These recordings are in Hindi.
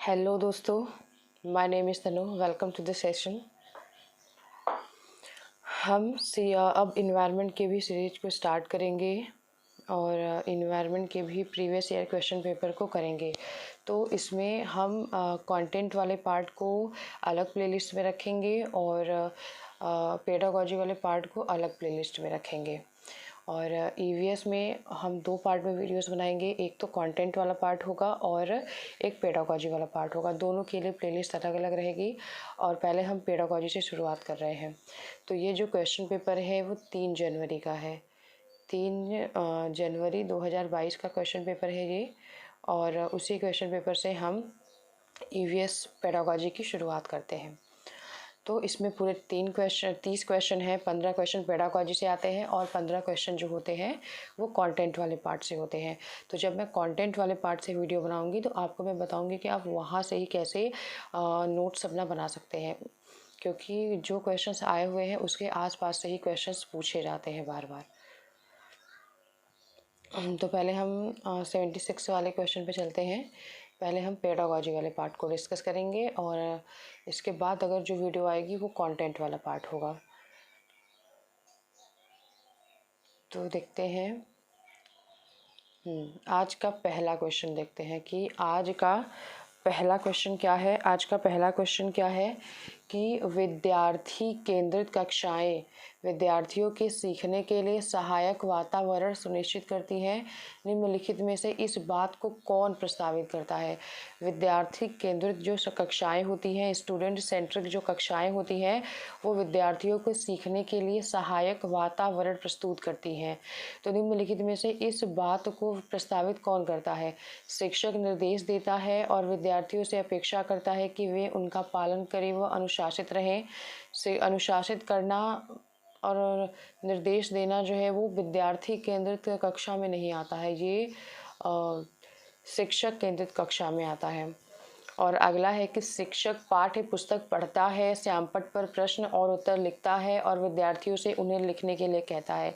हेलो दोस्तों, my name is Tanu. Welcome to the session. हम अब इन्वायरमेंट के भी सीरीज को स्टार्ट करेंगे और इन्वायरमेंट के भी प्रीवियस ईयर क्वेश्चन पेपर को करेंगे। तो इसमें हम कंटेंट वाले पार्ट को अलग प्लेलिस्ट में रखेंगे और पेडागॉजी वाले पार्ट को अलग प्लेलिस्ट में रखेंगे। और ईवीएस में हम दो पार्ट में वीडियोस बनाएंगे, एक तो कंटेंट वाला पार्ट होगा और एक पेडागॉजी वाला पार्ट होगा। दोनों के लिए प्लेलिस्ट अलग अलग रहेगी और पहले हम पेडागॉजी से शुरुआत कर रहे हैं। तो ये जो क्वेश्चन पेपर है वो 3 जनवरी का है। 3 जनवरी 2022 का क्वेश्चन पेपर है ये, और उसी क्वेश्चन पेपर से हम ईवीएस पेडागॉजी की शुरुआत करते हैं। तो इसमें पूरे 30 क्वेश्चन हैं। 15 क्वेश्चन पेडागॉजी से आते हैं और 15 क्वेश्चन जो होते हैं वो कंटेंट वाले पार्ट से होते हैं। तो जब मैं कंटेंट वाले पार्ट से वीडियो बनाऊंगी तो आपको मैं बताऊंगी कि आप वहाँ से ही कैसे नोट्स अपना बना सकते हैं, क्योंकि जो क्वेश्चंस आए हुए हैं उसके आसपास से ही क्वेश्चंस पूछे जाते हैं बार बार। तो पहले हम 76 वाले क्वेश्चन पे चलते हैं। पहले हम पेडागॉजी वाले पार्ट को डिस्कस करेंगे और इसके बाद अगर जो वीडियो आएगी वो कंटेंट वाला पार्ट होगा। तो देखते हैं। आज का पहला क्वेश्चन देखते हैं कि आज का पहला क्वेश्चन क्या है। आज का पहला क्वेश्चन क्या है कि विद्यार्थी केंद्रित कक्षाएं विद्यार्थियों के सीखने के लिए सहायक वातावरण सुनिश्चित करती हैं। निम्नलिखित में से इस बात को कौन प्रस्तावित करता है। विद्यार्थी केंद्रित जो कक्षाएं होती हैं, स्टूडेंट सेंट्रिक जो कक्षाएं होती हैं, वो विद्यार्थियों को सीखने के लिए सहायक वातावरण प्रस्तुत करती हैं। तो निम्नलिखित में से इस बात को प्रस्तावित कौन करता है। शिक्षक निर्देश देता है और विद्यार्थियों से अपेक्षा करता है कि वे उनका पालन करें व अनुशासित रहें। से अनुशासित करना और निर्देश देना जो है वो विद्यार्थी केंद्रित कक्षा में नहीं आता है, ये शिक्षक केंद्रित कक्षा में आता है। और अगला है कि शिक्षक पाठ्य पुस्तक पढ़ता है, श्यामपट्ट पर प्रश्न और उत्तर लिखता है और विद्यार्थियों से उन्हें लिखने के लिए कहता है।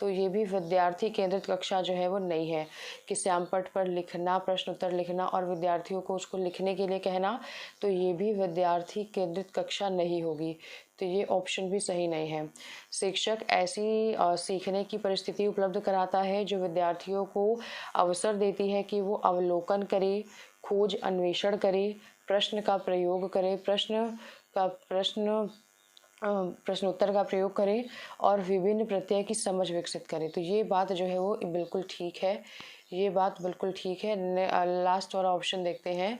तो ये भी विद्यार्थी केंद्रित कक्षा जो है वो नहीं है कि श्यामपट्ट पर लिखना, प्रश्न उत्तर लिखना और विद्यार्थियों को उसको लिखने के लिए कहना। तो ये भी विद्यार्थी केंद्रित कक्षा नहीं होगी। तो ये ऑप्शन भी सही नहीं है। शिक्षक ऐसी सीखने की परिस्थिति उपलब्ध कराता है जो विद्यार्थियों को अवसर देती है कि वो अवलोकन करे, खोज अन्वेषण करे, प्रश्न का प्रयोग करे, प्रश्नोत्तर का प्रयोग करें और विभिन्न प्रत्यय की समझ विकसित करें। तो ये बात जो है वो बिल्कुल ठीक है, ये बात बिल्कुल ठीक है। लास्ट वाला ऑप्शन देखते हैं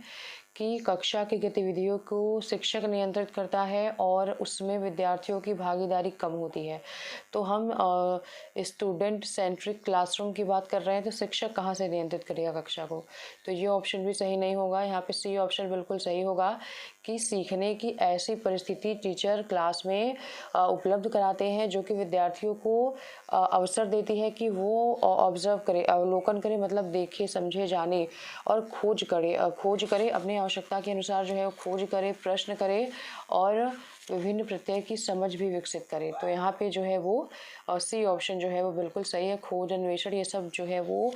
कि कक्षा की गतिविधियों को शिक्षक नियंत्रित करता है और उसमें विद्यार्थियों की भागीदारी कम होती है। तो हम स्टूडेंट सेंट्रिक क्लासरूम की बात कर रहे हैं, तो शिक्षक कहाँ से नियंत्रित करेगा कक्षा को। तो ये ऑप्शन भी सही नहीं होगा। यहाँ पे सी ऑप्शन बिल्कुल सही होगा कि सीखने की ऐसी परिस्थिति टीचर क्लास में उपलब्ध कराते हैं जो कि विद्यार्थियों को अवसर देती है कि वो ऑब्जर्व करे, अवलोकन करे, मतलब देखे, समझे, जाने और खोज करे अपनी आवश्यकता के अनुसार जो है वो खोज करे, प्रश्न करे और विभिन्न प्रत्यय की समझ भी विकसित करे। तो यहाँ पे जो है वो सी ऑप्शन जो है वो बिल्कुल सही है। खोज, अन्वेषण, ये सब जो है वो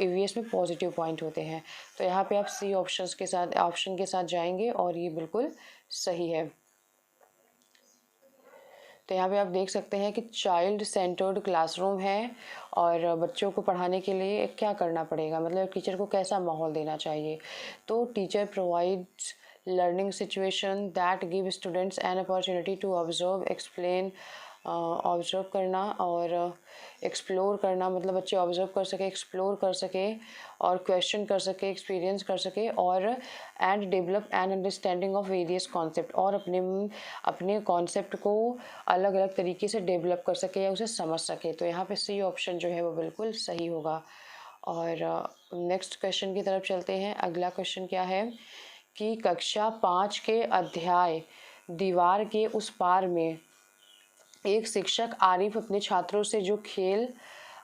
ईवीएस में पॉजिटिव पॉइंट होते हैं। तो यहाँ पे आप सी ऑप्शन के साथ जाएंगे और ये बिल्कुल सही है। तो यहाँ पे आप देख सकते हैं कि चाइल्ड सेंटर्ड क्लासरूम है और बच्चों को पढ़ाने के लिए क्या करना पड़ेगा, मतलब टीचर को कैसा माहौल देना चाहिए। तो teacher provides learning situation that give students an opportunity to observe, explain, observe करना और एक्सप्लोर करना, मतलब बच्चे ऑब्जर्व कर सके, एक्सप्लोर कर सके और क्वेश्चन कर सके, एक्सपीरियंस कर सके और and develop an understanding of various concept, और अपने कॉन्सेप्ट को अलग अलग तरीके से डेवलप कर सके या उसे समझ सके। तो यहाँ पे सी ऑप्शन जो है वो बिल्कुल सही होगा। और नेक्स्ट क्वेश्चन की तरफ चलते हैं। अगला क्वेश्चन क्या है कि कक्षा 5 के अध्याय दीवार के उस पार में एक शिक्षक आरिफ अपने छात्रों से जो खेल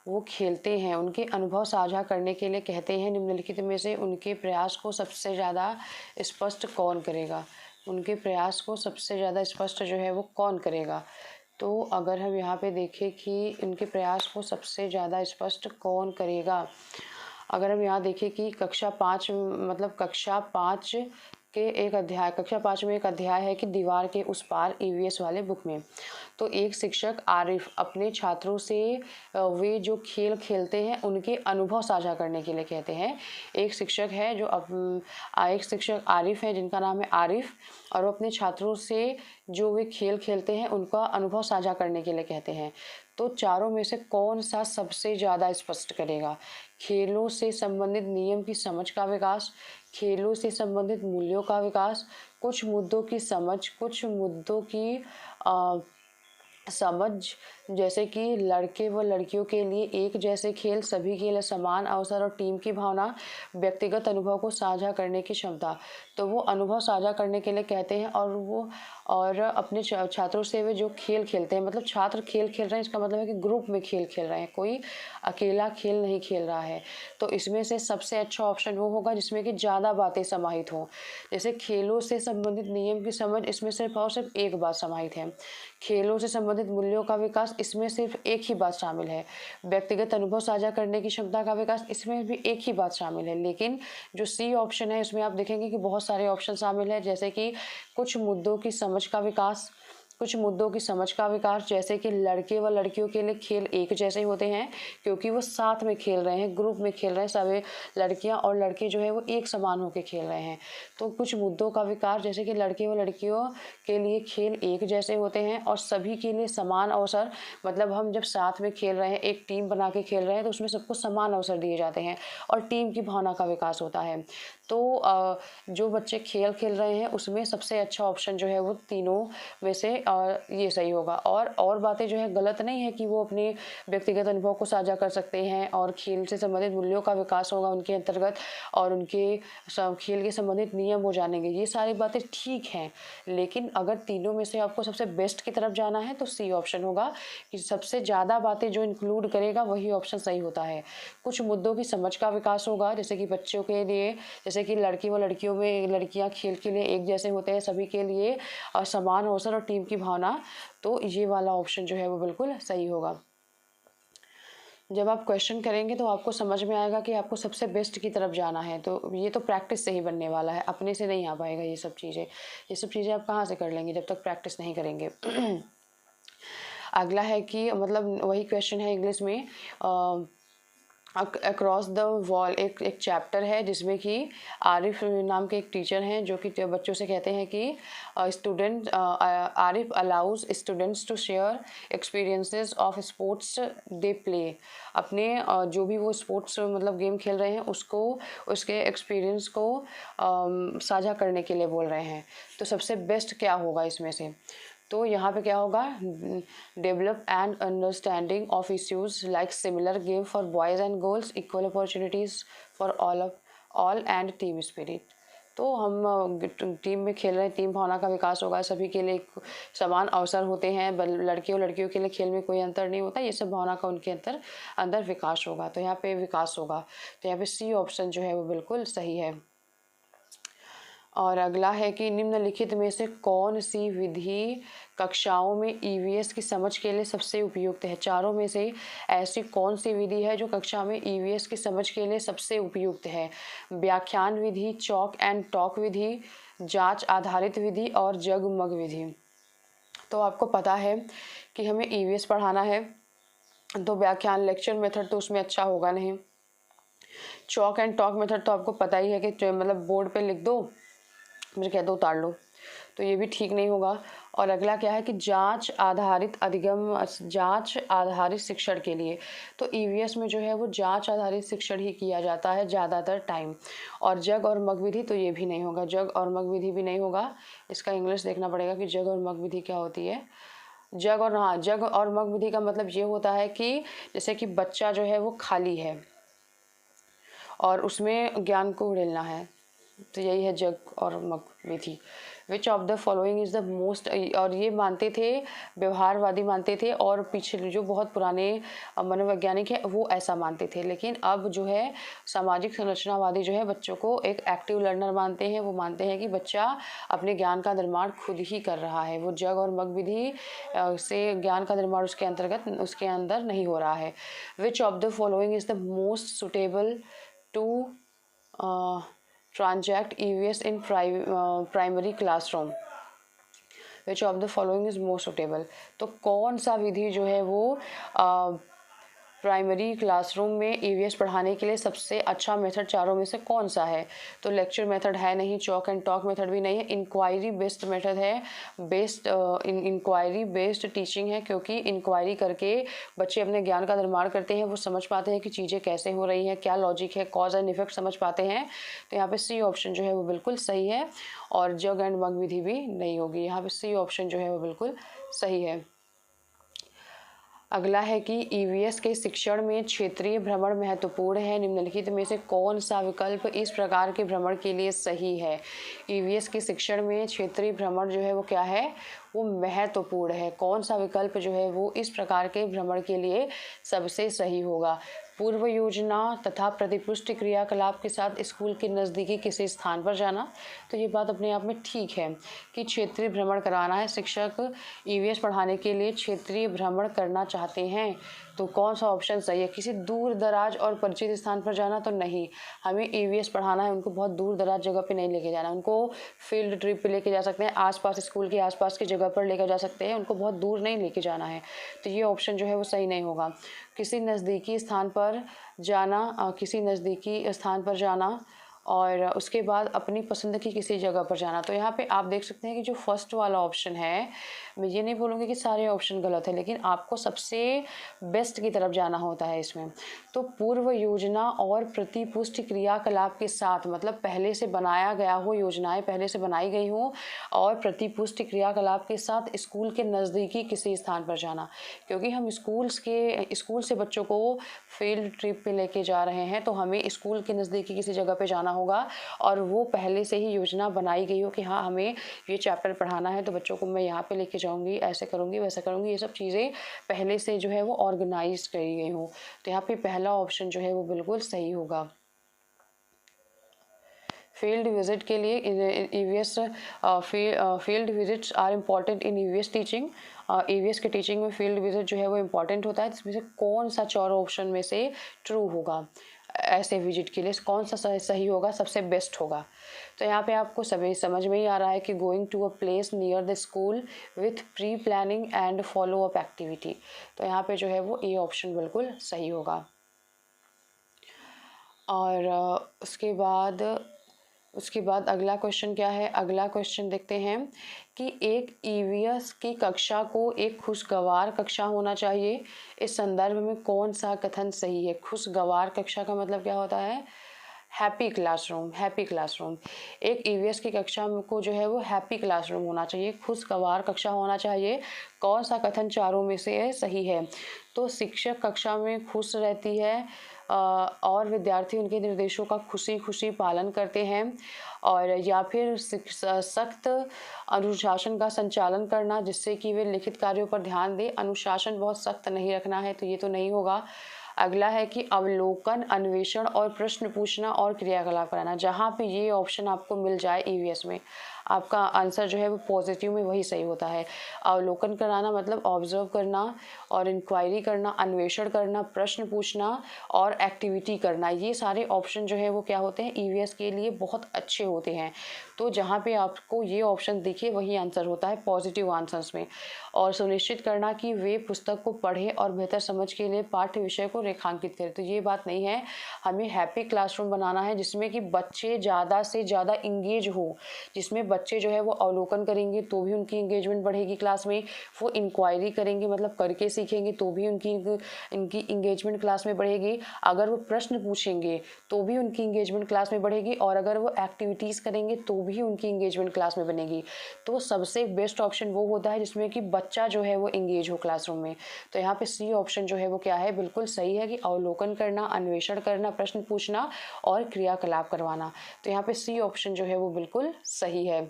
वो खेलते हैं उनके अनुभव साझा करने के लिए कहते हैं। निम्नलिखित में से उनके प्रयास को सबसे ज़्यादा स्पष्ट कौन करेगा। उनके प्रयास को सबसे ज़्यादा स्पष्ट जो है वो कौन करेगा। तो अगर हम यहाँ पे देखें कि इनके प्रयास को सबसे ज़्यादा स्पष्ट कौन करेगा, अगर हम यहाँ देखें कि कक्षा 5 मतलब कक्षा 5 के एक अध्याय, कक्षा 5 में एक अध्याय है कि दीवार के उस पार, ईवीएस वाले बुक में। तो एक शिक्षक आरिफ अपने छात्रों से वे जो खेल खेलते हैं उनके अनुभव साझा करने के लिए कहते हैं। एक शिक्षक है जो एक शिक्षक आरिफ है, जिनका नाम है आरिफ, और वो अपने छात्रों से जो वे खेल खेलते हैं उनका अनुभव साझा करने के लिए कहते हैं। तो चारों में से कौन सा सबसे ज़्यादा स्पष्ट करेगा? खेलों से संबंधित नियम की समझ का विकास, खेलों से संबंधित मूल्यों का विकास, कुछ मुद्दों की समझ, कुछ मुद्दों की समझ, जैसे कि लड़के व लड़कियों के लिए एक जैसे खेल, सभी के लिए समान अवसर और टीम की भावना, व्यक्तिगत अनुभव को साझा करने की क्षमता। तो वो अनुभव साझा करने के लिए कहते हैं, और अपने छात्रों से वे जो खेल खेलते हैं, मतलब छात्र खेल खेल रहे हैं, इसका मतलब है कि ग्रुप में खेल खेल रहे हैं, कोई अकेला खेल नहीं खेल रहा है। तो इसमें से सबसे अच्छा ऑप्शन वो होगा जिसमें कि ज़्यादा बातें समाहित हों। जैसे खेलों से संबंधित नियम की समझ, इसमें सिर्फ और सिर्फ एक बात समाहित है। खेलों से संबंधित मूल्यों का विकास, इसमें सिर्फ एक ही बात शामिल है। व्यक्तिगत अनुभव साझा करने की क्षमता का विकास, इसमें भी एक ही बात शामिल है। लेकिन जो सी ऑप्शन है इसमें आप देखेंगे कि बहुत सारे ऑप्शन शामिल है, जैसे कि कुछ मुद्दों की समझ का विकास, कुछ मुद्दों की समझ का विकास, जैसे कि लड़के व लड़कियों के लिए खेल एक जैसे होते हैं क्योंकि वो साथ में खेल रहे हैं, ग्रुप में खेल रहे हैं, सभी लड़कियां और लड़के जो है वो एक समान होकर खेल रहे हैं। तो कुछ मुद्दों का विकास, जैसे कि लड़के व लड़कियों के लिए खेल एक जैसे होते हैं और सभी के लिए समान अवसर, मतलब हम जब साथ में खेल रहे हैं, एक टीम बना के खेल रहे हैं, तो उसमें सबको समान अवसर दिए जाते हैं और टीम की भावना का विकास होता है। तो जो बच्चे खेल खेल रहे हैं उसमें सबसे अच्छा ऑप्शन जो है वो तीनों में से ये सही होगा। और बातें जो है गलत नहीं है कि वो अपने व्यक्तिगत अनुभव को साझा कर सकते हैं और खेल से संबंधित मूल्यों का विकास होगा उनके अंतर्गत, और उनके खेल के संबंधित नियम वो जानेंगे, ये सारी बातें ठीक हैं। लेकिन अगर तीनों में से आपको सबसे बेस्ट की तरफ जाना है तो सी ऑप्शन होगा, कि सबसे ज़्यादा बातें जो इंक्लूड करेगा वही ऑप्शन सही होता है। कुछ मुद्दों की समझ का विकास होगा, जैसे कि बच्चों के लिए, जैसे कि लड़की व लड़कियों में लड़कियां खेल के लिए एक जैसे होते हैं, सभी के लिए समान अवसर और टीम की भावना, तो ये वाला ऑप्शन जो है वो बिल्कुल सही होगा। जब आप क्वेश्चन करेंगे तो आपको समझ में आएगा कि आपको सबसे बेस्ट की तरफ जाना है। तो ये तो प्रैक्टिस से ही बनने वाला है, अपने से नहीं आ पाएगा ये सब चीज़ें आप कहाँ से कर लेंगे जब तक प्रैक्टिस नहीं करेंगे। अगला है कि मतलब वही क्वेश्चन है इंग्लिश में, अक्रॉस द वॉल एक चैप्टर है जिसमें कि आरिफ नाम के एक टीचर हैं जो कि बच्चों से कहते हैं कि Arif allows students to share experiences of sports they play. अपने जो भी वो स्पोर्ट्स मतलब गेम खेल रहे हैं उसके एक्सपीरियंस को साझा करने के लिए बोल रहे हैं। तो सबसे बेस्ट क्या होगा इसमें से? तो यहाँ पे क्या होगा, develop and understanding of issues like similar game for boys and girls, equal opportunities for all and team spirit. तो हम टीम में खेल रहे हैं, टीम भावना का विकास होगा, सभी के लिए समान अवसर होते हैं, लड़के और लड़कियों के लिए खेल में कोई अंतर नहीं होता, ये सब भावना का उनके अंदर विकास होगा। तो यहाँ पे विकास होगा, तो यहाँ पे सी ऑप्शन जो है वो बिल्कुल सही है। और अगला है कि निम्नलिखित में से कौन सी विधि कक्षाओं में ईवीएस की समझ के लिए सबसे उपयुक्त है? चारों में से ऐसी कौन सी विधि है जो कक्षा में ईवीएस की समझ के लिए सबसे उपयुक्त है? व्याख्यान विधि, चॉक एंड टॉक विधि, जांच आधारित विधि और जगमग विधि। तो आपको पता है कि हमें ईवीएस पढ़ाना है, तो व्याख्यान लेक्चर मेथड तो उसमें अच्छा होगा नहीं। चॉक एंड टॉक मेथड तो आपको पता ही है कि मतलब बोर्ड पे लिख दो, मुझे कह दो उतार लो, तो ये भी ठीक नहीं होगा। और अगला क्या है कि जांच आधारित शिक्षण के लिए, तो ईवीएस में जो है वो जांच आधारित शिक्षण ही किया जाता है ज़्यादातर टाइम। और जग और मग विधि तो ये भी नहीं होगा, जग और मग विधि भी नहीं होगा। इसका इंग्लिश देखना पड़ेगा कि जग और मग विधि क्या होती है। जग और मग विधि का मतलब ये होता है कि जैसे कि बच्चा जो है वो खाली है और उसमें ज्ञान को उड़ेलना है, तो यही है जग और मग विधि। Which of the following is the most, और ये मानते थे, व्यवहारवादी मानते थे, और पीछे जो बहुत पुराने मनोवैज्ञानिक है वो ऐसा मानते थे। लेकिन अब जो है सामाजिक संरचनावादी जो है बच्चों को एक एक्टिव लर्नर मानते हैं। वो मानते हैं कि बच्चा अपने ज्ञान का निर्माण खुद ही कर रहा है, वो जग और मग विधि से ज्ञान का निर्माण उसके अंदर नहीं हो रहा है। Which of the following is the most suitable to transact EVS in primary classroom, which of the following is most suitable. तो कौन सा विधि जो है वो प्राइमरी क्लासरूम में EVS पढ़ाने के लिए सबसे अच्छा मेथड चारों में से कौन सा है? तो लेक्चर मेथड है नहीं, चॉक एंड टॉक मेथड भी नहीं है, इंक्वायरी बेस्ड मेथड है, इंक्वायरी बेस्ड टीचिंग है, क्योंकि इंक्वायरी करके बच्चे अपने ज्ञान का निर्माण करते हैं, वो समझ पाते हैं कि चीज़ें कैसे हो रही हैं, क्या लॉजिक है, कॉज एंड इफेक्ट समझ पाते हैं। तो यहाँ पे सी ऑप्शन जो है वो बिल्कुल सही है, और जग एंड मग विधि भी नहीं होगी। यहाँ पे सी ऑप्शन जो है वो बिल्कुल सही है। अगला है कि EVS के शिक्षण में क्षेत्रीय भ्रमण महत्वपूर्ण है, निम्नलिखित में से कौन सा विकल्प इस प्रकार के भ्रमण के लिए सही है? EVS के शिक्षण में क्षेत्रीय भ्रमण जो है वो क्या है, वो महत्वपूर्ण है। कौन सा विकल्प जो है वो इस प्रकार के भ्रमण के लिए सबसे सही होगा? पूर्व योजना तथा प्रतिपुष्टि क्रियाकलाप के साथ स्कूल के नज़दीकी किसी स्थान पर जाना। तो ये बात अपने आप में ठीक है कि क्षेत्रीय भ्रमण कराना है, शिक्षक EVS पढ़ाने के लिए क्षेत्रीय भ्रमण करना चाहते हैं, तो कौन सा ऑप्शन सही है? किसी दूर दराज और परिचित स्थान पर जाना तो नहीं, हमें EVS पढ़ाना है, उनको बहुत दूर दराज जगह पे नहीं लेके जाना, उनको फील्ड ट्रिप पे लेके जा सकते हैं, आसपास स्कूल के आसपास की जगह पर लेकर जा सकते हैं, उनको बहुत दूर नहीं लेके जाना है। तो ये ऑप्शन जो है वो सही नहीं होगा। किसी नज़दीकी स्थान पर जाना, किसी नज़दीकी स्थान पर जाना और उसके बाद अपनी पसंद की किसी जगह पर जाना। तो यहाँ पे आप देख सकते हैं कि जो फर्स्ट वाला ऑप्शन है, मैं ये नहीं बोलूँगी कि सारे ऑप्शन गलत है, लेकिन आपको सबसे बेस्ट की तरफ जाना होता है इसमें। तो पूर्व योजना और प्रतिपुष्टि क्रियाकलाप के साथ, मतलब पहले से बनाया गया हो, योजनाएं पहले से बनाई गई हो, और प्रतिपुष्टि क्रियाकलाप के साथ स्कूल के नज़दीकी किसी स्थान पर जाना, क्योंकि हम स्कूल से बच्चों को फील्ड ट्रिप पे लेके जा रहे हैं, तो हमें स्कूल के नज़दीकी किसी जगह पे जाना होगा, और वो पहले से ही योजना बनाई गई हो कि हाँ हमें ये चैप्टर पढ़ाना है, तो बच्चों को मैं यहाँ पे लेके जाऊँगी, ऐसे करूँगी, वैसे करूँगी, ये सब चीज़ें पहले से जो है वो ऑर्गेनाइज करी गई हो। तो यहाँ पे पहला ऑप्शन जो है वो बिल्कुल सही होगा। फील्ड विजिट के लिए EVS field visits are important in EVS teaching. EVS के टीचिंग में फील्ड विजिट जो है वो इम्पॉर्टेंट होता है। इसमें से कौन सा चारों ऑप्शन में से ट्रू होगा? ऐसे विजिट के लिए कौन सा सही होगा, सबसे बेस्ट होगा? तो यहाँ पे आपको सभी समझ में ही आ रहा है कि going to a place near the school with pre planning and follow up activity. तो यहाँ पे जो है वो ए ऑप्शन बिल्कुल सही होगा। और उसके बाद अगला क्वेश्चन क्या है? अगला क्वेश्चन देखते हैं कि एक EVS की कक्षा को एक खुशगवार कक्षा होना चाहिए। इस संदर्भ में कौन सा कथन सही है? खुशगवार कक्षा का मतलब क्या होता है? Happy classroom. Happy classroom. एक EVS की कक्षा को जो है वो हैप्पी क्लासरूम होना चाहिए, खुशगवार कक्षा होना चाहिए। कौन सा कथन चारों में से सही है? तो शिक्षक कक्षा में खुश रहती है और विद्यार्थी उनके निर्देशों का खुशी खुशी पालन करते हैं, और या फिर सख्त अनुशासन का संचालन करना जिससे कि वे लिखित कार्यों पर ध्यान दें। अनुशासन बहुत सख्त नहीं रखना है, तो ये तो नहीं होगा। अगला है कि अवलोकन, अन्वेषण और प्रश्न पूछना और क्रियाकलाप कराना। जहाँ पे ये ऑप्शन आपको मिल जाए EVS में, आपका आंसर जो है वो पॉजिटिव में वही सही होता है। अवलोकन कराना मतलब ऑब्जर्व करना, और इंक्वायरी करना, अन्वेषण करना, प्रश्न पूछना और एक्टिविटी करना, ये सारे ऑप्शन जो है वो क्या होते हैं, EVS के लिए बहुत अच्छे होते हैं। तो जहाँ पे आपको ये ऑप्शन दिखे वही आंसर होता है पॉजिटिव आंसर्स में। और सुनिश्चित करना कि वे पुस्तक को पढ़ें और बेहतर समझ के लिए पाठ्य विषय को रेखांकित करें। तो ये बात नहीं है, हमें हैप्पी क्लासरूम बनाना है जिसमें कि बच्चे ज़्यादा से ज़्यादा इंगेज हो, जिसमें बच्चे जो है वो अवलोकन करेंगे तो भी उनकी इंगेजमेंट बढ़ेगी क्लास में, वो इंक्वायरी करेंगे मतलब करके सीखेंगे तो भी इनकी इंगेजमेंट क्लास में बढ़ेगी, अगर वो प्रश्न पूछेंगे तो भी उनकी इंगेजमेंट क्लास में बढ़ेगी, और अगर वो एक्टिविटीज़ करेंगे तो भी उनकी इंगेजमेंट क्लास में बनेगी। तो सबसे बेस्ट ऑप्शन वो होता है जिसमें कि बच्चा जो है वो इंगेज हो क्लासरूम में। तो यहाँ पे सी ऑप्शन जो है वो क्या है, बिल्कुल सही है कि अवलोकन करना, अन्वेषण करना, प्रश्न पूछना और क्रियाकलाप करवाना। तो यहाँ पे सी ऑप्शन जो है वो बिल्कुल सही है।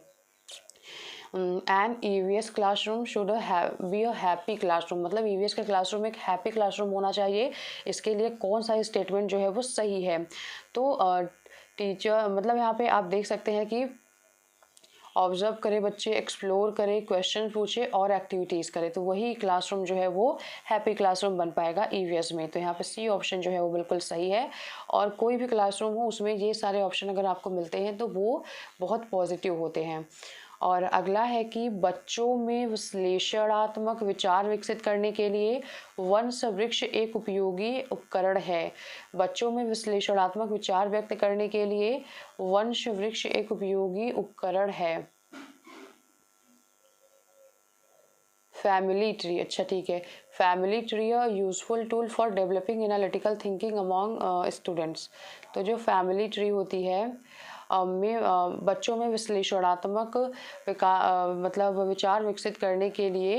An EVS classroom should be a happy classroom, मतलब EVS का क्लासरूम एक हैप्पी क्लासरूम होना चाहिए। इसके लिए कौन सा स्टेटमेंट जो है वो सही है? तो टीचर मतलब यहाँ पे आप देख सकते हैं कि ऑब्जर्व करें बच्चे, एक्सप्लोर करें, क्वेश्चन पूछे और एक्टिविटीज़ करें, तो वही क्लासरूम जो है वो हैप्पी क्लासरूम बन पाएगा ईवीएस में। तो यहाँ पे सी ऑप्शन जो है वो बिल्कुल सही है। और कोई भी क्लासरूम हो उसमें ये सारे ऑप्शन अगर आपको मिलते हैं तो वो बहुत पॉजिटिव होते हैं। और अगला है कि बच्चों में विश्लेषणात्मक विचार विकसित करने के लिए वंश वृक्ष एक उपयोगी उपकरण है। बच्चों में विश्लेषणात्मक विचार व्यक्त करने के लिए वंश वृक्ष एक उपयोगी उपकरण है। फैमिली ट्री, अच्छा ठीक है। Family tree a useful tool for developing analytical thinking among students. तो जो फैमिली ट्री होती है बच्चों में विश्लेषणात्मक मतलब विचार विकसित करने के लिए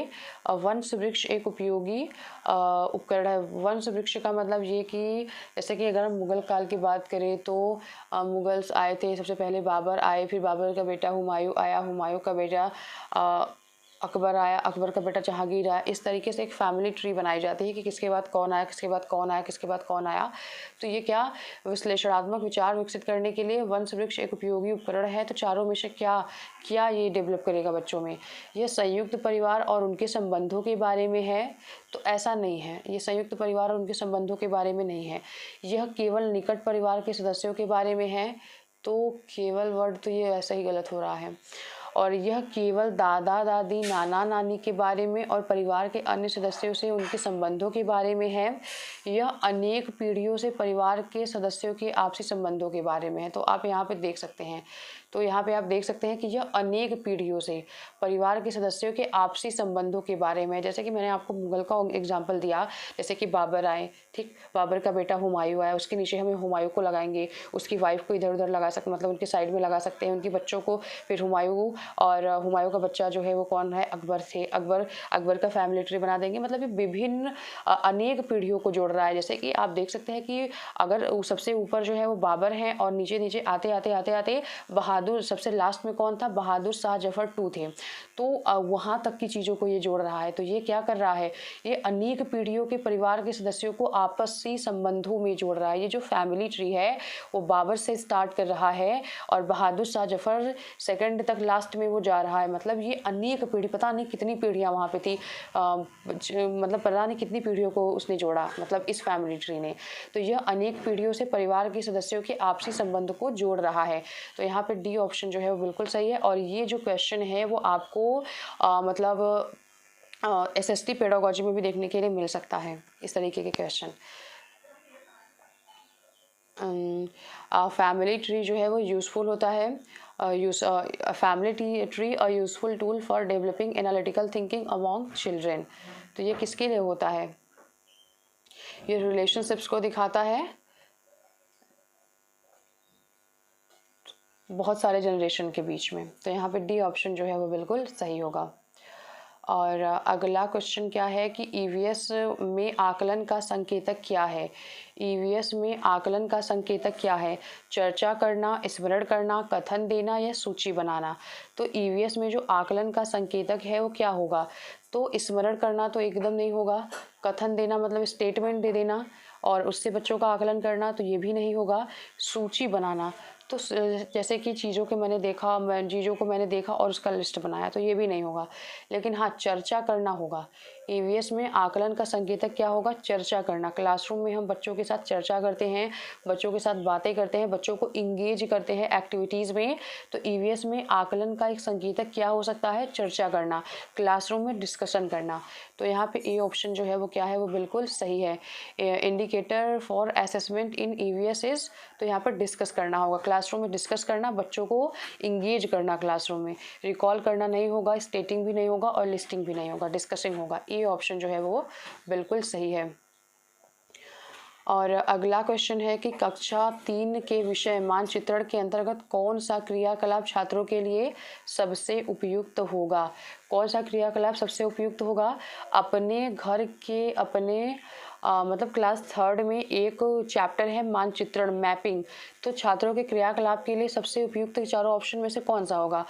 वंश वृक्ष एक उपयोगी उपकरण है। वंश वृक्ष का मतलब ये कि जैसे कि अगर हम मुगल काल की बात करें तो मुगल्स आए थे, सबसे पहले बाबर आए, फिर बाबर का बेटा हुमायूं आया, हुमायूं का बेटा अकबर आया, अकबर का बेटा जहांगीर आया। इस तरीके से एक फैमिली ट्री बनाई जाती है कि किसके बाद कौन आया, किसके बाद कौन आया, किसके बाद कौन आया। तो ये क्या विश्लेषणात्मक विचार विकसित करने के लिए वंश वृक्ष एक उपयोगी उपकरण है। तो चारों में से क्या क्या ये डेवलप करेगा बच्चों में? यह संयुक्त परिवार और उनके संबंधों के बारे में है? तो ऐसा नहीं है, ये संयुक्त परिवार और उनके संबंधों के बारे में नहीं है। यह केवल निकट परिवार के सदस्यों के बारे में है। तो केवल वर्ड तो ये ऐसा ही गलत हो रहा है। और यह केवल दादा दादी नाना नानी के बारे में और परिवार के अन्य सदस्यों से उनके संबंधों के बारे में है। यह अनेक पीढ़ियों से परिवार के सदस्यों के आपसी संबंधों के बारे में है। तो आप यहाँ पे देख सकते हैं, तो यहाँ पे आप देख सकते हैं कि यह अनेक पीढ़ियों से परिवार के सदस्यों के आपसी संबंधों के बारे में है। जैसे कि मैंने आपको मुगल का एग्जाम्पल दिया, जैसे कि बाबर आए, ठीक, बाबर का बेटा हुमायूं आया, उसके नीचे हम हुमायूं को लगाएंगे, उसकी वाइफ को इधर उधर लगा सकते, मतलब उनके साइड में लगा सकते हैं, उनके बच्चों को फिर हुमायूं, और हुमायूं का बच्चा जो है वो कौन है, अकबर थे, अकबर का फैमिली ट्री बना देंगे। मतलब ये विभिन्न अनेक पीढ़ियों को जोड़ रहा है। जैसे कि आप देख सकते हैं कि अगर सबसे ऊपर जो है वो बाबर है और नीचे नीचे आते आते आते आते बहादुर, सबसे लास्ट में कौन था, बहादुर शाह जफर 2 थे। तो वहाँ तक की चीज़ों को ये जोड़ रहा है। तो ये क्या कर रहा है, ये अनेक पीढ़ियों के परिवार के सदस्यों को आपसी संबंधों में जोड़ रहा है। ये जो फैमिली ट्री है वो बाबर से स्टार्ट कर रहा है और बहादुर शाह जफर सेकंड तक लास्ट में वो जा रहा है। मतलब ये अनेक पीढ़ी, पता नहीं कितनी पीढ़ियाँ वहाँ पे थी, मतलब पता नहीं कितनी पीढ़ियों को उसने जोड़ा, मतलब इस फैमिली ट्री ने। तो यह अनेक पीढ़ियों से परिवार के सदस्यों के आपसी संबंध को जोड़ रहा है। तो यहाँ पे डी ऑप्शन जो है वो बिल्कुल सही है। और ये जो क्वेश्चन है वो आपको मतलब एसएसटी पेडागोजी में भी देखने के लिए मिल सकता है, इस तरीके के क्वेश्चन। फैमिली ट्री जो है वो यूज़फुल होता है। Family tree a useful tool for developing analytical thinking among children. तो ये किसके लिए होता है? ये रिलेशनशिप्स को दिखाता है बहुत सारे जनरेशन के बीच में। तो यहाँ पे डी ऑप्शन जो है वो बिल्कुल सही होगा। और अगला क्वेश्चन क्या है कि ईवीएस में आकलन का संकेतक क्या है? ईवीएस में आकलन का संकेतक क्या है? चर्चा करना, स्मरण करना, कथन देना या सूची बनाना। तो ईवीएस में जो आकलन का संकेतक है वो क्या होगा? तो स्मरण करना तो एकदम नहीं होगा, कथन देना मतलब स्टेटमेंट दे देना और उससे बच्चों का आकलन करना तो ये भी नहीं होगा, सूची बनाना तो जैसे कि चीज़ों को मैंने देखा और उसका लिस्ट बनाया तो ये भी नहीं होगा। लेकिन हाँ, चर्चा करना होगा। ईवीएस में आकलन का संकेतक क्या होगा? चर्चा करना। क्लासरूम में हम बच्चों के साथ चर्चा करते हैं, बच्चों के साथ बातें करते हैं, बच्चों को इंगेज करते हैं एक्टिविटीज़ में। तो ईवीएस में आकलन का एक संकेतक क्या हो सकता है? चर्चा करना, क्लासरूम में डिस्कशन करना। तो यहाँ पे ए ऑप्शन जो है वो क्या है? वो बिल्कुल सही है। Indicator for assessment in EVS is, तो यहाँ पर डिस्कस करना होगा, क्लासरूम में डिस्कस करना, बच्चों को इंगेज करना क्लासरूम में। रिकॉल करना नहीं होगा, स्टेटिंग भी नहीं होगा और लिस्टिंग भी नहीं होगा, डिस्कसिंग होगा। ये ऑप्शन जो है वो बिल्कुल सही है। और अगला क्वेश्चन है कि कक्षा 3 के विषय मानचित्रण के अंतर्गत कौन सा क्रियाकलाप छात्रों के लिए सबसे उपयुक्त होगा? कौन सा क्रियाकलाप सबसे उपयुक्त होगा? अपने घर के मतलब क्लास 3 में एक चैप्टर है मानचित्रण, मैपिंग। तो छात्रों के क्रियाकलाप के लिए सबसे उपयुक्त चारों ऑप्शन में से कौन सा होगा?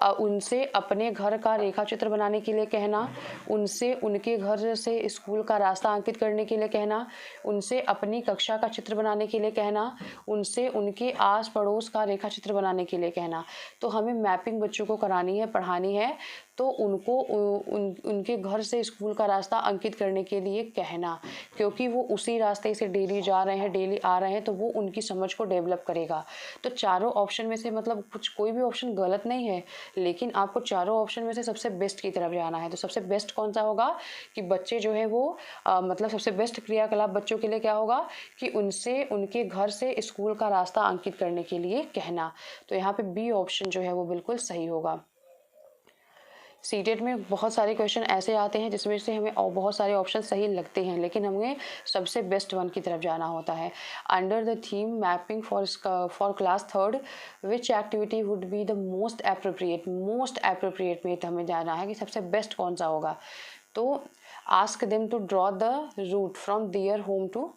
उनसे अपने घर का रेखा चित्र बनाने के लिए कहना, उनसे उनके घर से स्कूल का रास्ता अंकित करने के लिए कहना, उनसे अपनी कक्षा का चित्र बनाने के लिए कहना, उनसे उनके आस पड़ोस का रेखा चित्र बनाने के लिए कहना। तो हमें मैपिंग बच्चों को करानी है, पढ़ानी है, तो उनको उनके घर से स्कूल का रास्ता अंकित करने के लिए कहना, क्योंकि वो उसी रास्ते से डेली जा रहे हैं, डेली आ रहे हैं, तो वो उनकी समझ को डेवलप करेगा। तो चारों ऑप्शन में से मतलब कोई भी ऑप्शन गलत नहीं है, लेकिन आपको चारों ऑप्शन में से सबसे बेस्ट की तरफ जाना है। तो सबसे बेस्ट कौन सा होगा कि बच्चे जो है वो मतलब सबसे बेस्ट क्रियाकलाप बच्चों के लिए क्या होगा कि उनसे उनके घर से स्कूल का रास्ता अंकित करने के लिए कहना। तो यहाँ पे बी ऑप्शन जो है वो बिल्कुल सही होगा। सीटेट में बहुत सारे क्वेश्चन ऐसे आते हैं जिसमें से हमें और बहुत सारे ऑप्शन सही लगते हैं, लेकिन हमें सबसे बेस्ट वन की तरफ जाना होता है। Under the theme mapping for class third which activity would be the most appropriate में हमें जाना है कि सबसे बेस्ट कौन सा होगा। तो ask them to draw the route from their home to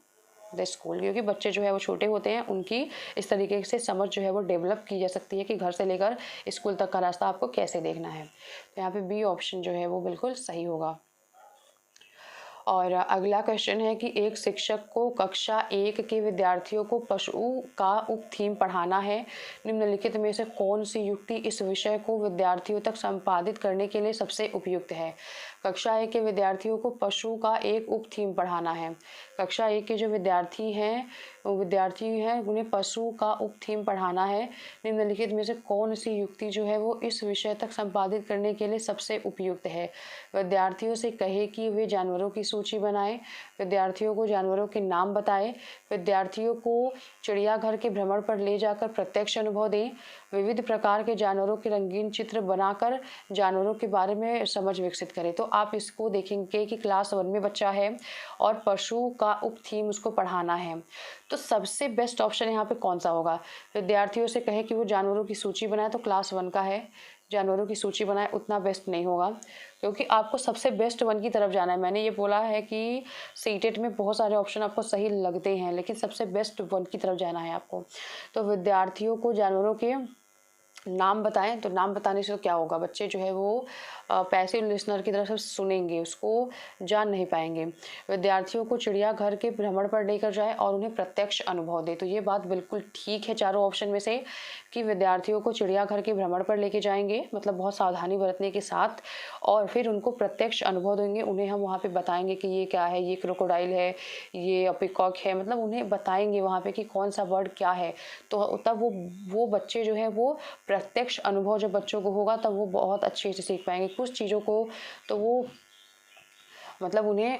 the school, क्योंकि बच्चे जो है वो छोटे होते हैं, उनकी इस तरीके से समझ जो है वो डेवलप की जा सकती है कि घर से लेकर स्कूल तक का रास्ता आपको कैसे देखना है। तो यहाँ पे बी ऑप्शन जो है वो बिल्कुल सही होगा। और अगला क्वेश्चन है कि एक शिक्षक को कक्षा 1 के विद्यार्थियों को पशु का उप थीम पढ़ाना है। निम्नलिखित में से कौन सी युक्ति इस विषय को विद्यार्थियों तक संपादित करने के लिए सबसे उपयुक्त है। कक्षा 1 के विद्यार्थियों को पशु का एक उप थीम पढ़ाना है। कक्षा 1 के जो विद्यार्थी हैं उन्हें पशु का उप थीम पढ़ाना है। निम्नलिखित में से कौन सी युक्ति जो है वो इस विषय तक संपादित करने के लिए सबसे उपयुक्त है। विद्यार्थियों से कहे कि वे जानवरों की सूची बनाएं, विद्यार्थियों को जानवरों के नाम बताएं, विद्यार्थियों को चिड़ियाघर के भ्रमण पर ले जाकर प्रत्यक्ष अनुभव दें, विविध प्रकार के जानवरों के रंगीन चित्र बनाकर जानवरों के बारे में समझ विकसित करें। तो आप इसको देखेंगे कि क्लास 1 में बच्चा है और पशु का उप थीम उसको पढ़ाना है। तो सबसे बेस्ट ऑप्शन यहाँ पे कौन सा होगा। विद्यार्थियों से कहे कि वो जानवरों की सूची बनाए, तो क्लास 1 का है, जानवरों की सूची बनाए उतना बेस्ट नहीं होगा, क्योंकि आपको सबसे बेस्ट वन की तरफ जाना है। मैंने ये बोला है कि सीटेट में बहुत सारे ऑप्शन आपको सही लगते हैं, लेकिन सबसे बेस्ट वन की तरफ जाना है आपको। तो विद्यार्थियों को जानवरों के नाम बताएं, तो नाम बताने से क्या होगा, बच्चे जो है वो पैसिव लिसनर की तरफ से सुनेंगे, उसको जान नहीं पाएंगे। विद्यार्थियों को चिड़ियाघर के भ्रमण पर लेकर जाए और उन्हें प्रत्यक्ष अनुभव दे। तो ये बात बिल्कुल ठीक है चारों ऑप्शन में से कि विद्यार्थियों को चिड़ियाघर के भ्रमण पर लेके जाएंगे, मतलब बहुत सावधानी बरतने के साथ, और फिर उनको प्रत्यक्ष अनुभव देंगे। उन्हें हम वहाँ पे बताएंगे कि ये क्या है, ये क्रोकोडाइल है, ये पिकॉक है, मतलब उन्हें बताएंगे वहाँ पे कि कौन सा बर्ड क्या है। तो तब वो बच्चे जो है वो प्रत्यक्ष अनुभव जब बच्चों को होगा तब वो बहुत अच्छे से सीख पाएंगे कुछ चीज़ों को। तो वो मतलब उन्हें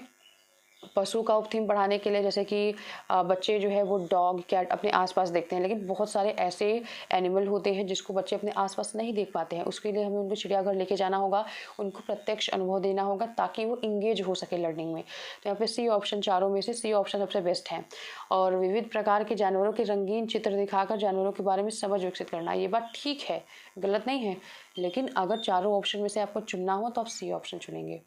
पशु का उप थीम पढ़ाने के लिए, जैसे कि बच्चे जो है वो डॉग कैट अपने आसपास देखते हैं, लेकिन बहुत सारे ऐसे एनिमल होते हैं जिसको बच्चे अपने आसपास नहीं देख पाते हैं। उसके लिए हमें उनको चिड़ियाघर लेके जाना होगा, उनको प्रत्यक्ष अनुभव देना होगा ताकि वो इंगेज हो सके लर्निंग में। तो यहाँ पे सी ऑप्शन, चारों में से सी ऑप्शन सबसे बेस्ट है। और विविध प्रकार के जानवरों के रंगीन चित्र दिखाकर जानवरों के बारे में समझ विकसित करना, ये बात ठीक है, गलत नहीं है, लेकिन अगर चारों ऑप्शन में से आपको चुनना हो तो आप सी ऑप्शन चुनेंगे।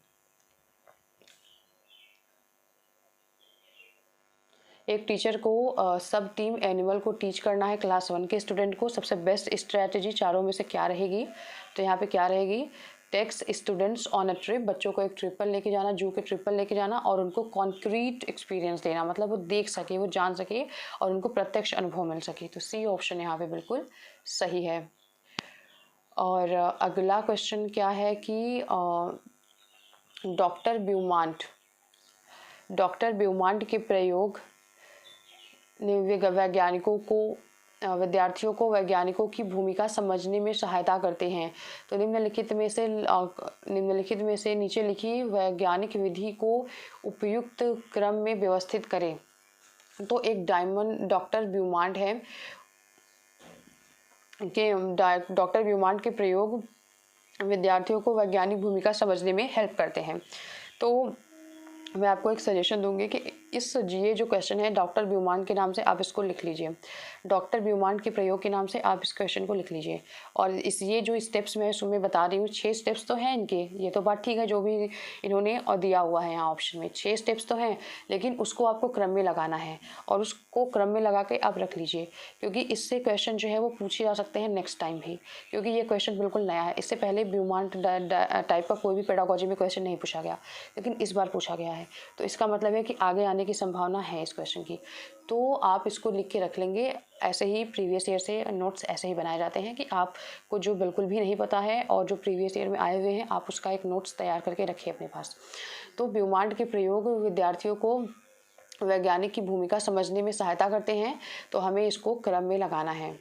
एक टीचर को सब टीम एनिमल को टीच करना है क्लास 1 के स्टूडेंट को। सबसे बेस्ट स्ट्रैटेजी चारों में से क्या रहेगी, तो यहाँ पे क्या रहेगी, takes students on a trip, बच्चों को एक ट्रिप पर लेके जाना, जू के ट्रिप पर लेके जाना, और उनको कॉन्क्रीट एक्सपीरियंस देना, मतलब वो देख सके, वो जान सके और उनको प्रत्यक्ष अनुभव मिल सके। तो सी ऑप्शन यहाँ पे बिल्कुल सही है। और अगला क्वेश्चन क्या है कि डॉक्टर ब्यूमांट के प्रयोग विद्यार्थियों को वैज्ञानिकों की भूमिका समझने में सहायता करते हैं। तो निम्नलिखित में से नीचे लिखी वैज्ञानिक विधि को उपयुक्त क्रम में व्यवस्थित करें। तो एक डॉक्टर ब्यूमांट है कि डॉक्टर ब्यूमांट के प्रयोग विद्यार्थियों को वैज्ञानिक भूमिका समझने में हेल्प करते हैं। तो मैं आपको एक सजेशन दूंगी कि ये जो क्वेश्चन है डॉक्टर ब्यूमान के नाम से आप इसको लिख लीजिए। डॉक्टर ब्यूमान के प्रयोग के नाम से आप इस क्वेश्चन को लिख लीजिए। और ये जो स्टेप्स मैं इसमें बता रही हूँ, 6 स्टेप्स तो हैं इनके, ये तो बात ठीक है जो भी इन्होंने और दिया हुआ है यहाँ ऑप्शन में 6 स्टेप्स तो हैं, लेकिन उसको आपको क्रम में लगाना है और उसको क्रम में लगा के आप रख लीजिए, क्योंकि इससे क्वेश्चन जो है वो पूछे जा सकते हैं नेक्स्ट टाइम भी, क्योंकि ये क्वेश्चन बिल्कुल नया है। इससे पहले ब्यूमान टाइप का कोई भी पेडागोजी में क्वेश्चन नहीं पूछा गया, लेकिन इस बार पूछा गया है, तो इसका मतलब है कि आगे आने की संभावना है इस क्वेश्चन की। तो आप इसको लिख के रख लेंगे। ऐसे ही प्रीवियस ईयर से नोट्स ऐसे ही बनाए जाते हैं कि आपको जो बिल्कुल भी नहीं पता है और जो प्रीवियस ईयर में आए हुए हैं आप उसका एक नोट्स तैयार करके रखिए अपने पास। तो ब्यूमांट के प्रयोग विद्यार्थियों को वैज्ञानिक की भूमिका समझने में सहायता करते हैं, तो हमें इसको क्रम में लगाना है।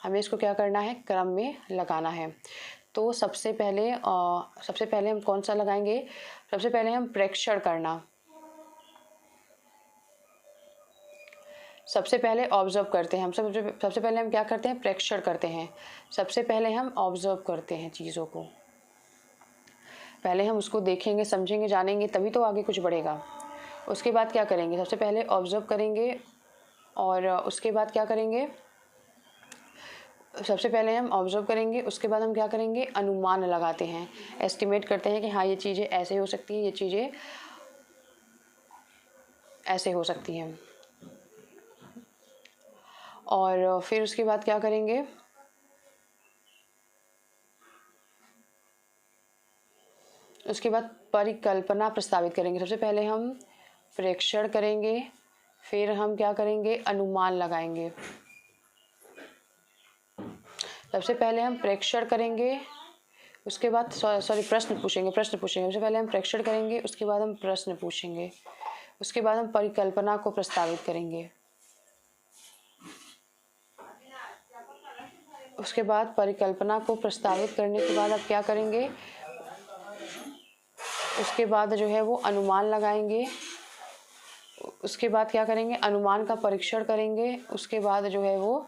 हमें इसको क्या करना है, क्रम में लगाना है। तो सबसे पहले हम कौन सा लगाएंगे, सबसे पहले हम प्रेक्षण करना, सबसे पहले ऑब्जर्व करते हैं। हम सबसे पहले हम क्या करते हैं, प्रेक्षण करते हैं। सबसे पहले हम ऑब्जर्व करते हैं चीज़ों को, पहले हम उसको देखेंगे, समझेंगे, जानेंगे, तभी तो आगे कुछ बढ़ेगा। उसके बाद क्या करेंगे, सबसे पहले ऑब्जर्व करेंगे और उसके बाद क्या करेंगे, सबसे पहले हम ऑब्जर्व करेंगे, उसके बाद हम क्या करेंगे, अनुमान लगाते हैं, एस्टिमेट करते हैं कि हाँ ये चीज़ें ऐसे हो सकती हैं, ये चीज़ें ऐसे हो सकती हैं। और फिर उसके बाद क्या करेंगे, उसके बाद परिकल्पना प्रस्तावित करेंगे। सबसे पहले हम प्रेक्षण करेंगे, फिर हम क्या करेंगे, अनुमान लगाएंगे। सबसे पहले हम प्रेक्षण करेंगे, उसके बाद प्रश्न पूछेंगे। सबसे पहले हम प्रेक्षण करेंगे, उसके बाद हम प्रश्न पूछेंगे, उसके बाद हम परिकल्पना को प्रस्तावित करेंगे। उसके बाद परिकल्पना को प्रस्तावित करने के बाद आप क्या करेंगे, उसके बाद जो है वो अनुमान लगाएंगे। उसके बाद क्या करेंगे, अनुमान का परीक्षण करेंगे। उसके बाद जो है वो